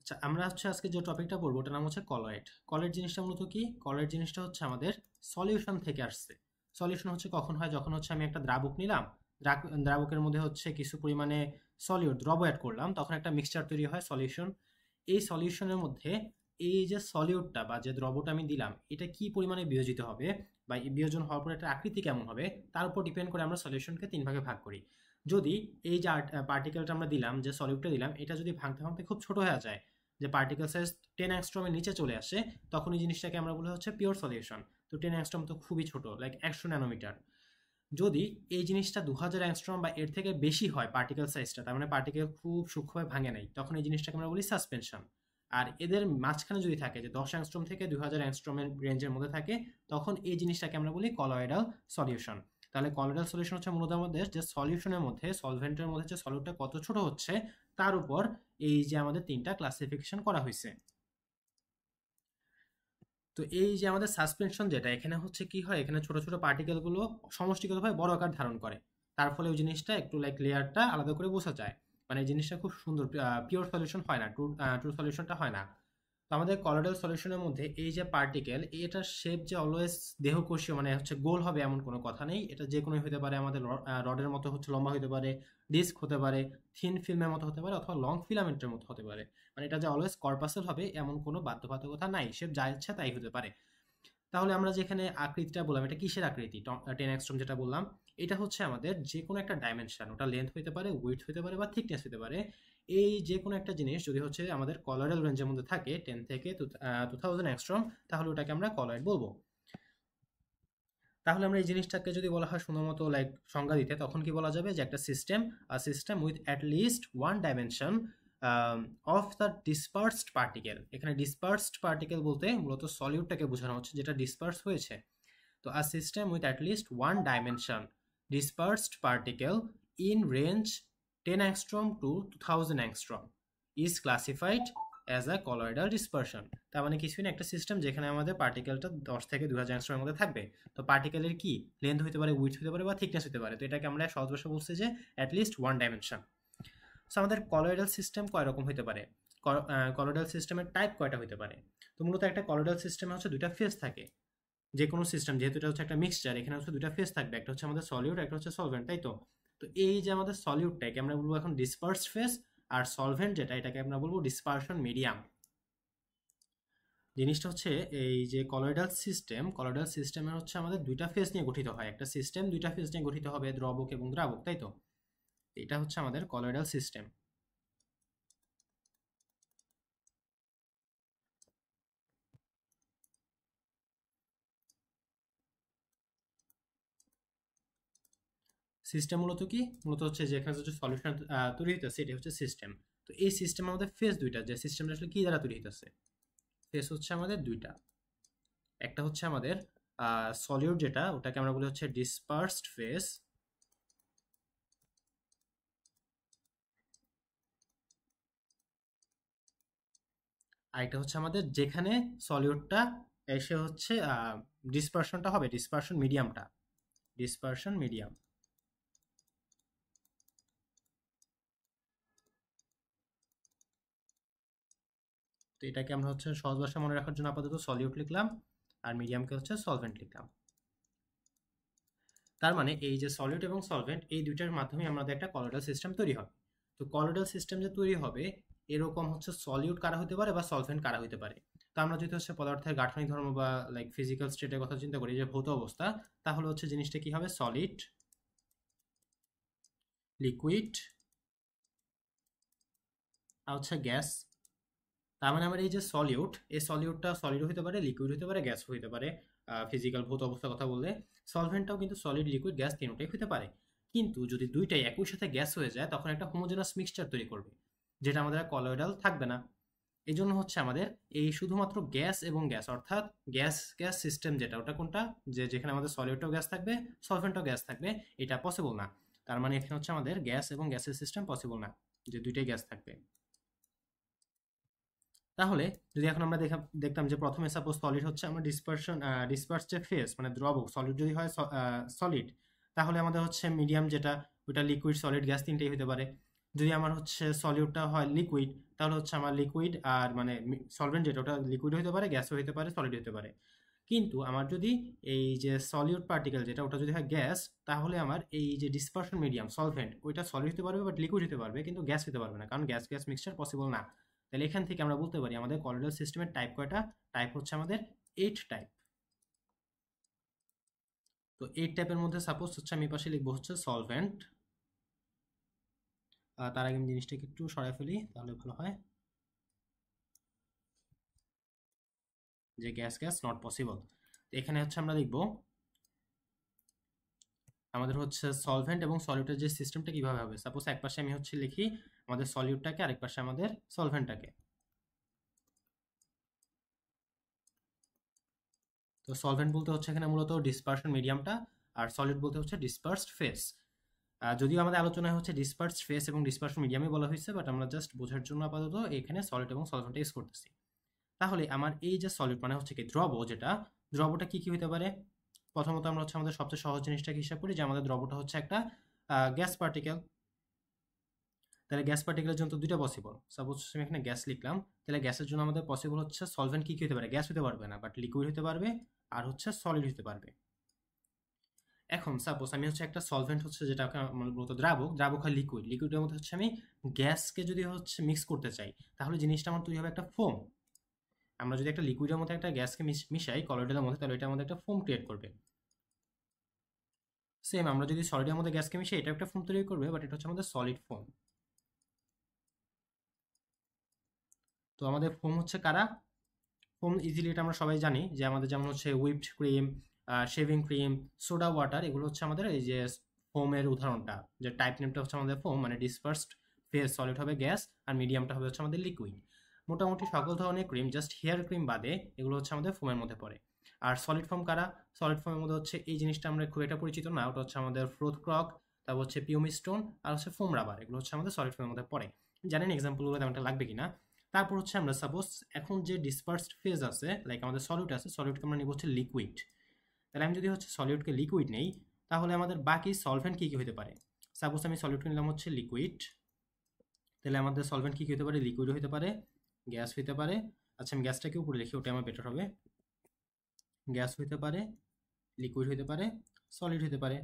আচ্ছা, আমরা হচ্ছে আজকে যে টপিকটা পড়বো ওটার নাম হচ্ছে কলয়েড। কলয়েড জিনিসটা মূলত কি? কলয়েড জিনিসটা হচ্ছে আমাদের সলিউশন থেকে আসছে। সলিউশন হচ্ছে কখন হয়? যখন হচ্ছে আমি একটা দ্রাবক নিলাম, দ্রাবকের মধ্যে হচ্ছে কিছু পরিমাণে সলিউট দ্রব অ্যাড করলাম, তখন একটা মিক্সচার তৈরি হয় সলিউশন। এই সলিউশনের মধ্যে এই যে সলিউটটা বা যে দ্রবটা আমি দিলাম এটা কি পরিমাণে বিয়োজিত হবে বা এই বিয়োজন হওয়ার পর একটা আকৃতি কেমন হবে তার উপর ডিপেন্ড করে আমরা সলিউশনকে তিন ভাগে ভাগ করি। যদি এই যে পার্টিকেলটা আমরা দিলাম, যে সলিউটটা দিলাম, এটা যদি ভাঙতে ভাঙতে খুব ছোট হয়ে যায়, যে পার্টিকেল সাইজ 10 অ্যাংস্ট্রমের নিচে চলে আসে, তখন এই জিনিসটাকে আমরা বলি হচ্ছে পিওর সলিউশন। তো 10 অ্যাংস্ট্রম তো খুবই ছোট, লাইক 100 ন্যানোমিটার। যদি এই জিনিসটা 2000 অ্যাংস্ট্রম বা এর থেকে বেশি হয় পার্টিকেল সাইজটা, তার মানে পার্টিকেল খুব সূক্ষ্মভাবে ভাঙে নাই, তখন এই জিনিসটাকে আমরা বলি সাসপেনশন। আর এদের মাঝখানে যদি থাকে, যে 10 অ্যাংস্ট্রম থেকে 2000 অ্যাংস্ট্রমের রেঞ্জের মধ্যে থাকে, তখন এই জিনিসটাকে আমরা বলি কলয়েডাল সলিউশন। তাহলে কলয়েডাল সলিউশন হচ্ছে মূলত আমাদের যে সলিউশনের মধ্যে, সলভেন্টের মধ্যে যে সলিউটটা কত ছোট হচ্ছে তার উপর এই যে আমাদের তিনটা ক্লাসিফিকেশন করা হয়েছে। তো এই যে আমাদের সাসপেনশন যেটা, এখানে হচ্ছে কি হয়, এখানে ছোট ছোট পার্টিকেল গুলো সমষ্টিগতভাবে বড় আকার ধারণ করে, তার ফলে ওই জিনিসটা একটু লাইক লেয়ারটা আলাদা করে বোঝা যায়। মানে এই জিনিসটা খুব সুন্দর, পিওর সলিউশন হয় না, ট্রু সলিউশনটা হয় না। তো আমাদের কলোয়েডাল সলিউশনের মধ্যে এই যে পার্টিকেল, এটার শেপ যে অলওয়েজ দেহকোষীয়, মানে হচ্ছে গোল হবে এমন কোনো কথা নেই। এটা যে কোনো হতে পারে, আমাদের রডের মতো হচ্ছে লম্বা হতে পারে, ডিস্ক হতে পারে, থিন ফিল্মের মতো হতে পারে, অথবা লং ফিলামেন্টের মতো হতে পারে। মানে এটা যে অলওয়েজ কর্পাসেল হবে এমন কোনো বাধ্যবাধকতা নাই, শেপ যা ইচ্ছা তাই হতে পারে। তাহলে আমরা যেখানে আকৃতিটা বললাম, এটা কিসের আকৃতি? 10 অ্যাংস্ট্রম যেটা বললাম, এটা হচ্ছে আমাদের যে কোনো একটা ডাইমেনশন, ওটা লেন্থ হতে পারে, উইডথ হতে পারে, বা থিকনেস হতে পারে। এই যে কোনো একটা জিনিস যদি হচ্ছে আমাদের কলয়েডাল রেঞ্জের মধ্যে থাকে 10 থেকে 2000 অ্যাংস্ট্রম, তাহলে ওটাকে আমরা কলয়েড বলবো। তাহলে আমরা এই জিনিসটাকে যদি বলা হয় সুন্দর মতো লাইক সংজ্ঞা দিতে, তখন কি বলা যাবে? যে একটা system, system with at least one dimension of the dispersed particle. এখানে ডিসপার্সড পার্টিকেল বলতে মূলত সলিউটটাকে বোঝানো হচ্ছে যেটা ডিসপার্স হয়েছে। তো a system with at least one dimension dispersed particle in range 10 angstrom to 2000 angstrom is classified as a colloidal dispersion। তার মানে কিছুই না, একটা সিস্টেম যেখানে আমাদের পার্টিকেলটা 10 থেকে 2000 অ্যাংস্ট্রমের মধ্যে থাকবে। তো পার্টিকেলের কি লেন্থ হতে পারে, উইডথ হতে পারে, বা থিকনেস হতে পারে। তো এটাকে আমরা সহজ ভাষা বলছি যে at least one dimension. So আমাদের কলয়েডাল সিস্টেম কয় রকম হতে পারে? কলয়েডাল সিস্টেমের টাইপ কয়টা হতে পারে? তো মূলত একটা কলয়েডাল সিস্টেমে হচ্ছে দুইটা ফেজ থাকে। যে কোনো সিস্টেম, যেহেতু এটা হচ্ছে একটা মিক্সচার, এখানে হচ্ছে দুটা ফেজ থাকবে, একটা হচ্ছে আমাদের সলিউট, একটা হচ্ছে সলভেন্ট, তাই তো? তো এই যে আমাদের সলিউটটাকে আমরা বলবো এখন ডিসপার্সড ফেজ, আর সলভেন্ট যেটা, এটাকে আমরা বলবো ডিসপারশন মিডিয়াম। জিনিসটা হচ্ছে এই যে কলয়েডাল সিস্টেম, কলয়েডাল সিস্টেমের হচ্ছে আমাদের দুইটা ফেজ নিয়ে গঠিত হয়। একটা সিস্টেম দুইটা ফেজ নিয়ে গঠিত হবে, দ্রবক এবং দ্রাবক, তাই তো? এটা হচ্ছে আমাদের কলয়েডাল সিস্টেম। সিস্টেম মূলত কি? মূলত হচ্ছে যেখানে হচ্ছে সলিউশন তৈরি হইতেছে, এটা হচ্ছে সিস্টেম। তো এই সিস্টেম আমাদের ফেজ দুইটা, যে সিস্টেমটা আসলে কি দ্বারা তৈরি হইতেছে? ফেজ হচ্ছে আমাদের দুইটা। একটা হচ্ছে আমাদের সলিউট যেটা, ওটাকে আমরা বলি হচ্ছে ডিসপার্সড ফেজ। আরেকটা হচ্ছে আমাদের যেখানে সলিউটটা এসে হচ্ছে ডিসপারশনটা হবে, ডিসপারশন মিডিয়ামটা, ডিসপারশন মিডিয়াম। তো এটাকে আমরা হচ্ছে সহজ ভাষায় মনে রাখার জন্য আপাতত সলিউট লিখলাম, আর মিডিয়ামকে হচ্ছে সলভেন্ট লিখলাম। তার মানে এই যে সলিউট এবং সলভেন্ট, এই দুইটার মাধ্যমে আমাদের একটা কলয়েডাল সিস্টেম তৈরি হবে। তো কলয়েডাল সিস্টেম যে তৈরি হবে, এরকম হচ্ছে সলিউট কারা হতে পারে বা সলভেন্ট কারা হতে পারে। তো আমরা যদি হচ্ছে পদার্থের গাঠনিক ধর্ম বা লাইক ফিজিক্যাল স্টেটের কথা চিন্তা করি, যে ভৌত অবস্থা, তাহলে হচ্ছে জিনিসটা কি হবে? সলিড, লিকুইড, আর হচ্ছে গ্যাস। তার মানে আমার এই যে সলিউট, এই সলিউটটা সলিড হতে পারে, লিকুইড হতে পারে, গ্যাস হতে পারে। ফিজিক্যাল ভৌত অবস্থার কথা বললে সলভেন্টটাও কিন্তু সলিড, লিকুইড, গ্যাস তিনটাই হতে পারে। কিন্তু যদি দুইটাই একই সাথে গ্যাস হয়ে যায়, তখন একটা হোমোজেনাস মিক্সচার তৈরি করবে, যেটা আমাদের কলয়েডাল থাকবে না। এই জন্য হচ্ছে আমাদের এই শুধুমাত্র গ্যাস এবং গ্যাস, অর্থাৎ গ্যাস গ্যাস সিস্টেম যেটা, ওটা কোনটা? যে যেখানে আমাদের সলিউটও গ্যাস থাকবে, সলভেন্টও গ্যাস থাকবে, এটা পসিবল না। তার মানে এখানে হচ্ছে আমাদের গ্যাস এবং গ্যাসের সিস্টেম পসিবল না, যে দুইটাই গ্যাস থাকবে। তাহলে যদি এখন আমরা দেখতাম যে প্রথমে সাপোজ সলিড হচ্ছে আমরা ডিসপার্স যে ফেজ, মানে দ্রবক সলিড যদি হয় সলিড, তাহলে আমাদের হচ্ছে মিডিয়াম যেটা, ওটা লিকুইড, সলিড, গ্যাস তিনটেই হতে পারে। যদি আমার হচ্ছে সলিউটটা হয় লিকুইড, তাহলে হচ্ছে আমার লিকুইড আর মানে সলভেন্ট যেটা ওটা লিকুইড হতে পারে, গ্যাসও হতে পারে, সলিড হতে পারে। কিন্তু আমার যদি এই যে সলিউট পার্টিকেল যেটা ওটা যদি হয় গ্যাস, তাহলে আমার এই যে ডিসপারশন মিডিয়াম সলভেন্ট ওইটা সলিড হতে পারবে বাট লিকুইড হতে পারবে, কিন্তু গ্যাস হতে পারবে না, কারণ গ্যাস গ্যাস মিক্সচার পসিবল না। তাহলে এখান থেকে আমরা বলতে পারি আমাদের কলোয়েডাল সিস্টেমের টাইপ কয়টা? টাইপ হচ্ছে আমাদের 8 টাইপ। তো 8 টাইপের মধ্যে সাপোজ হচ্ছে আমি পাশে লিখবো হচ্ছে সলভেন্ট। তার আগে আমি জিনিসটাকে একটু সরাই ফেলি তাহলে ভালো হয়, যে গ্যাস গ্যাস নট পসিবল। এখানে হচ্ছে আমরা লিখবো আমাদের হচ্ছে সলভেন্ট এবং সলিউটের যে সিস্টেমটা কিভাবে হবে। সাপোজ এক পাশে আমি হচ্ছে লিখি আমাদের সলিউটটাকে, আরেক পাশে আমাদের সলভেন্টটাকে। তো সলভেন্ট বলতে হচ্ছে এখানে মূলত ডিসপারশন মিডিয়ামটা, আর সলিড বলতে হচ্ছে ডিসপার্সড ফেস। যদিও আমাদের আলোচনায় হচ্ছে ডিসপার্সড ফেস এবং ডিসপারশন মিডিয়ামই বলা হয়েছে, বাট আমরা জাস্ট বোঝার জন্য আপাতত এখানে সলিড এবং সলভেন্ট ইউজ করতেছি। তাহলে আমার এই যে সলিড মানে হচ্ছে কি দ্রব, যেটা দ্রবটা কি কি হতে পারে? প্রথমত আমরা হচ্ছে আমাদের সবচেয়ে সহজ জিনিসটাকে হিসাব করি যে আমাদের দ্রবটা হচ্ছে একটা গ্যাস পার্টিকেল। তাহলে গ্যাস পার্টিকেলের জন্য তো দুইটা পসিবল। সাপোজ আমি এখানে গ্যাস লিখলাম, তাহলে গ্যাসের জন্য আমাদের পসিবল হচ্ছে সলভেন্ট কি কি হতে পারে? গ্যাস হতে পারবে না, বাট লিকুইড হতে পারবে আর হচ্ছে সলিড হতে পারবে। এখন সাপোজ আমি হচ্ছে একটা সলভেন্ট হচ্ছে যেটা মূলত দ্রাবক, দ্রাবক হয় লিকুইড, লিকুইডের মধ্যে হচ্ছে আমি গ্যাসকে যদি হচ্ছে মিক্স করতে চাই, তাহলে জিনিসটা আমার তৈরি হবে একটা ফোম। আমরা যদি একটা লিকুইডের মধ্যে একটা গ্যাসকে মিশাই কলোয়েডের মধ্যে, তাহলে এটা আমাদের একটা ফোম ক্রিয়েট করবে। সেম আমরা যদি সলিডের মধ্যে গ্যাসকে মিশাই, এটা একটা ফোম তৈরি করবে, বাট এটা হচ্ছে আমাদের সলিড ফোম। তো আমাদের ফোম হচ্ছে কারা? ফোম ইজিলি এটা আমরা সবাই জানি যে আমাদের যেমন হচ্ছে whipped cream, shaving cream, soda water, এগুলো হচ্ছে আমাদের এই যে ফোমের উদাহরণটা। যে টাইপ নেমটা হচ্ছে আমাদের ফোম, মানে ডিসপার্সড ফেজ সলিড হবে গ্যাস, আর মিডিয়ামটা হবে হচ্ছে আমাদের লিকুইড। মোটামুটি সকল ধরনের ক্রিম, জাস্ট হেয়ার ক্রিম বাদে, এগুলো হচ্ছে আমাদের ফোমের মধ্যে পড়ে। আর সলিড ফোম কারা? সলিড ফোমের মধ্যে হচ্ছে এই জিনিসটা আমরা খুব একটা পরিচিত না, ওটা হচ্ছে আমাদের ফ্রোথ ক্রক, তারপর হচ্ছে পিওমি স্টোন, আর হচ্ছে ফোম রাবার, এগুলো হচ্ছে আমাদের সলিড ফোমের মধ্যে পড়ে। জানেন এক্সাম্পলগুলো তেমনটা লাগবে কিনা? তারপর হচ্ছে আমরা সাপোজ এখন যে ডিসপার্সড ফেজ আছে, লাইক আমাদের সলিড আছে, সলিডকে আমরা নিব হচ্ছে লিকুইড। তাহলে আমি যদি হচ্ছে সলিডকে লিকুইড নেই, তাহলে আমাদের বাকি সলভেন্ট কি কি হতে পারে? সাপোজ আমি সলিডকে নিলাম হচ্ছে লিকুইড, তাহলে আমাদের সলভেন্ট কি কি হতে পারে? লিকুইড হতে পারে, গ্যাস হতে পারে। আচ্ছা আমি গ্যাসটাকে উপরে লিখি, ওটা আমার বেটার হবে। গ্যাস হতে পারে, লিকুইড হতে পারে, সলিড হতে পারে।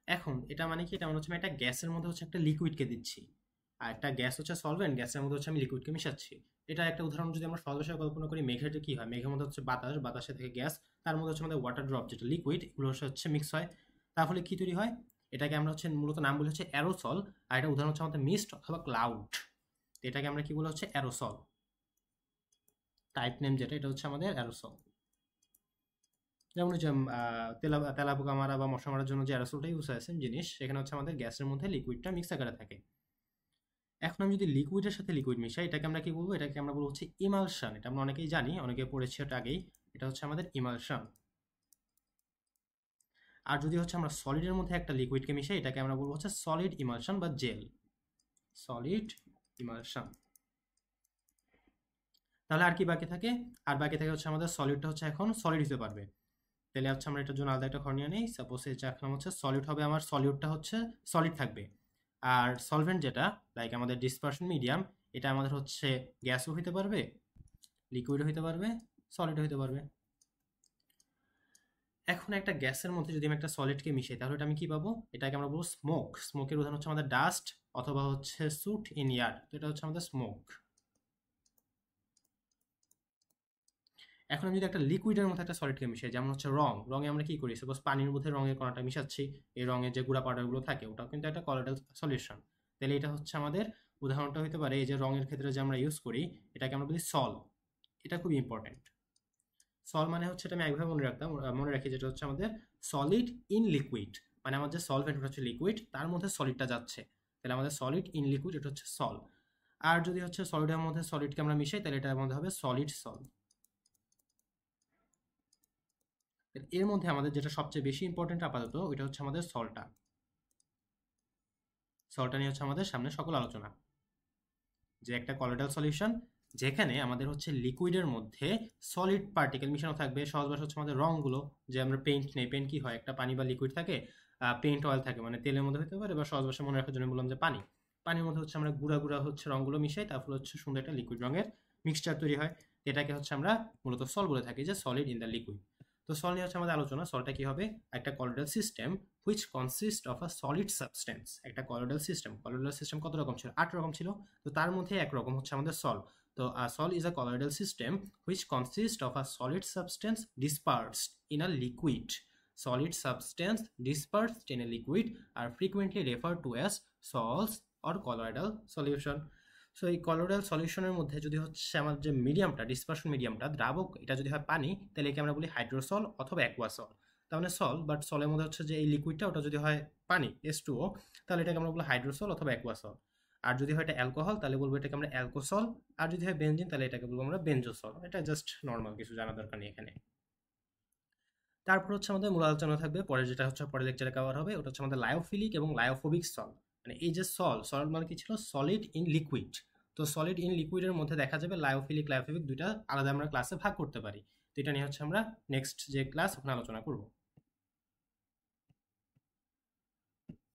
এখন এটা মানে কি? এটা মানে হচ্ছে আমি একটা গ্যাসের মধ্যে হচ্ছে একটা লিকুইডকে দিচ্ছি, আর একটা গ্যাস হচ্ছে সলভেন্ট, গ্যাসের মধ্যে হচ্ছে আমি লিকুইডকে মিশাচ্ছি। এটা একটা উদাহরণ যদি আমরা সহজ ভাষায় কল্পনা করি, মেঘের কি হয়? মেঘের মধ্যে হচ্ছে বাতাস, বাতাসে থেকে গ্যাস, তার মধ্যে হচ্ছে আমাদের ওয়াটার ড্রপ যেটা লিকুইড, এগুলো হচ্ছে মিক্স হয়। তার ফলে কি তৈরি হয়? এটাকে আমরা হচ্ছে মূলত নাম বলি হচ্ছে অ্যারোসল, আর এটা উদাহরণ হচ্ছে আমাদের মিস্ট অথবা ক্লাউড। এটাকে আমরা কি বলি হচ্ছে অ্যারোসল। টাইপ নেম যেটা, এটা হচ্ছে আমাদের অ্যারোসল। যেমন যে তেলাপোকা মারা বা মশা মারার জন্য যে অ্যারোসলটা ইউজ হয় সেম জিনিস, সেখানে হচ্ছে আমাদের গ্যাসের মধ্যে লিকুইডটা মিক্স আকারে থাকে। এখন আমি যদি লিকুইডের সাথে লিকুইড মিশাই, এটাকে আমরা কি বলবো? এটাকে আমরা বলবো হচ্ছে ইমালশন। এটা আমরা অনেকেই জানি, অনেকে পড়েছি এটা আগেই। এটা হচ্ছে আমাদের ইমালশন। আর যদি হচ্ছে আমরা সলিডের মধ্যে একটা লিকুইডকে মিশাই, এটাকে আমরা বলবো হচ্ছে সলিড ইমালশন বা জেল। Solid emulsion. তাহলে আর কি বাকি থাকে? আর বাকি থাকে হচ্ছে আমাদের সলিডটা হচ্ছে এখন সলিড হতে পারবে। তাহলে হচ্ছে আমরা এটার জন্য আলাদা একটা ঘর নিয়ে নিই। সাপোজ এটা এখন হচ্ছে সলিড হবে, আমার সলিডটা হচ্ছে সলিড থাকবে। আর সলভেন্ট যেটা লাইক আমাদের ডিসপারশন মিডিয়াম, এটা আমাদের হচ্ছে গ্যাসও হইতে পারবে, লিকুইড হইতে পারবে, সলিড হইতে পারবে। এখন একটা গ্যাসের মধ্যে যদি আমি একটা সলিডকে মিশাই, তাহলে এটা আমি কি পাবো? এটাকে আমরা বলবো স্মোক। স্মোকের উদাহরণ হচ্ছে আমাদের ডাস্ট অথবা হচ্ছে সুট ইন ইয়ার, তো এটা হচ্ছে আমাদের স্মোক। এখন আমি যদি একটা লিকুইডের মধ্যে একটা সলিডকে মিশাই, যেমন হচ্ছে রং, রঙে আমরা কি করি? সাপোজ পানির মধ্যে রঙের কণাটা মিশাচ্ছি, এই রঙের যে গুঁড়া পাউডারগুলো থাকে ওটাও কিন্তু একটা কলোয়েডাল সলিউশন। তাহলে এটা হচ্ছে আমাদের উদাহরণটা হতে পারে এই যে রঙের ক্ষেত্রে যে আমরা ইউজ করি, এটাকে আমরা বলি সল। এটা খুব ইম্পর্টেন্ট। সল মানে হচ্ছে, এটা আমি একভাবে মনে রাখি, যেটা হচ্ছে আমাদের সলিড ইন লিকুইড, মানে আমাদের যে সলভেন্ট ওটা হচ্ছে লিকুইড, তার মধ্যে সলিডটা যাচ্ছে, তাহলে আমাদের সলিড ইন লিকুইড, এটা হচ্ছে সল। আর যদি হচ্ছে সলিডের মধ্যে সলিডকে আমরা মিশাই, তাহলে এটার মধ্যে হবে সলিড সল। এর মধ্যে আমাদের যেটা সবচেয়ে বেশি ইম্পর্টেন্ট আপাতত, ওইটা হচ্ছে আমাদের সলটা। সলটা নিয়ে হচ্ছে আমাদের সামনে সকল আলোচনা, যে একটা কলোয়েডাল সলিউশন যেখানে আমাদের হচ্ছে লিকুইডের মধ্যে সলিড পার্টিকেল মিশানো থাকবে। সহজ ভাষা হচ্ছে আমাদের রঙগুলো, যে আমরা পেইন্ট নেই, পেইন্ট কি হয়? একটা পানি বা লিকুইড থাকে, পেইন্ট অয়েল থাকে, মানে তেলের মধ্যে হতে পারে, বা সহজ ভাষায় মনে রাখার জন্য বললাম যে পানি। পানির মধ্যে হচ্ছে আমরা গুঁড়া গুঁড়া হচ্ছে রঙগুলো মিশাই, তারপর হচ্ছে সুন্দর একটা লিকুইড রঙের মিক্সচার তৈরি হয়। এটাকে হচ্ছে আমরা মূলত সল বলে থাকি, যে সলিড ইন দ্য লিকুইড। তো সল নিয়ে হচ্ছে আমাদের আলোচনা। সলটা কি হবে? একটা colloidal system which consist of a solid substance. একটা কলোয়েডাল সিস্টেম কত রকম ছিল? 8 রকম ছিল। তো তার মধ্যে এক রকম হচ্ছে আমাদের সল। তো soil is a colloidal system which consist of a solid substance dispersed in a liquid. Solid substance dispersed in a liquid are frequently referred to as salts or colloidal solution. So এই colloidal সলিউশনের মধ্যে যদি হচ্ছে আমার যে মিডিয়ামটা, dispersion মিডিয়ামটা, দ্রাবক, এটা যদি হয় পানি, তাহলে একে আমরা বলি হাইড্রোসল অথবা অ্যাকুয়াসল। তার মানে সল, বাট সলের মধ্যে হচ্ছে যে এই লিকুইডটা, ওটা যদি হয় পানি H2O, তাহলে এটাকে আমরা বলবো হাইড্রোসল অথবা অ্যাকুয়াসল। আর যদি হয় এটা অ্যালকোহল, তাহলে বলবো এটাকে আমরা অ্যালকোসল। আর যদি হয় বেনজিন, তাহলে এটাকে বলবো আমরা বেনজোসল। এটা জাস্ট নর্মাল, কিছু জানা দরকার নেই এখানে। তারপর হচ্ছে আমাদের মূল আলোচনা থাকবে পরে, যেটা হচ্ছে পরের লেকচারে কভার হবে, ওটা হচ্ছে আমাদের লায়োফিলিক এবং লায়োফোবিক সল। মানে এই যে সল মানে কি ছিল? Solid in liquid. তো সলিড ইন লিকুইডের মধ্যে দেখা যাবে লায়োফিলিক লায়োফোবিক দুইটা আলাদা আমরা ক্লাসে ভাগ করতে পারি। তো এটা নিয়ে হচ্ছে আমরা নেক্সট যে ক্লাস ওখানে আলোচনা করবো।